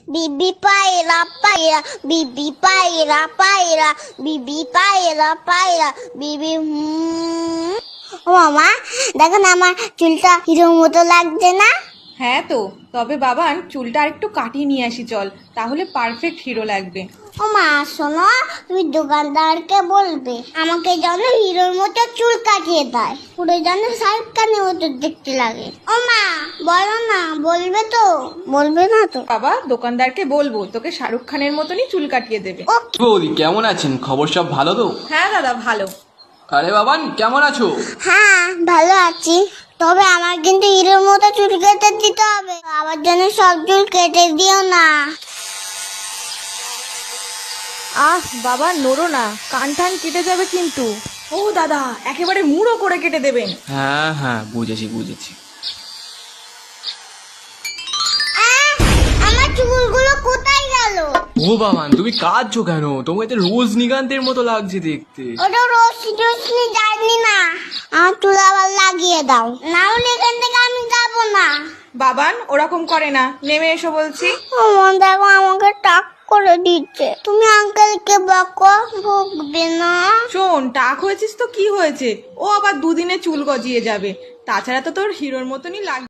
বিবি পায়রা পায়রা, বিবি পায়রা পায়রা, বিবি পায়রা পায়রা, বিবি ও মামা, দেখো না আমার চুলটা হিরোর মতো লাগছে না? হ্যাঁ তো, তবে বাবান চুলটা আরেকটু কাটিয়ে নিয়ে আসি চল, তাহলে পারফেক্ট হিরো লাগবে। ও মা শোনো, তুমি দোকানদারকে বলবে আমাকে যেন হিরোর মতো চুল কাটিয়ে দেয়, পুরো যেন শাহরুখ খানের মতো দেখতে লাগে। ও মা বলো না, বলবে তো? বলবে না তো? বাবা, দোকানদারকে বলবো তোকে শাহরুখ খানের মতনই চুল কাটিয়ে দেবে। ও বৌদি কেমন আছেন? খবর সব ভালো তো? হ্যাঁ দাদা, ভালো। আরে বাবান কেমন আছো? হ্যাঁ ভালো আছি, তবে আমার কিন্তু হিরোর মতো চুল কেটে দিতে হবে, আবার যেন সব চুল কেটে দিও না। আহ বাবা, নড়ো না, কান টান কেটে যাবে কিন্তু। ও দাদা, একেবারে মুড়ো করে কেটে দেবেন। হ্যাঁ হ্যাঁ, বুঝেছি বুঝেছি। আমার চুলগুলো কোথায় গেল? ও বাবান তুমি কাঁদছো কেন? তোমাকে তো রজনীকান্তের মতো লাগছে দেখতে। ওটা রশ্মি যায়নি না, আমার চুল আবার লাগিয়ে দাও, না হলে এখান থেকে আমি যাবো না। বাবান ওরকম করে না, নেমে এসো বলছি। আমার দেখো আমাকে টাক করে দিচ্ছে, তুমি আঙ্কেলকে বকো, ভুগবে না। শোন, টাক হয়েছিস তো কি হয়েছে, ও আবার দুদিনে চুল গজিয়ে যাবে, তাছাড়া তো তোর হিরোর মতনই লাগবে।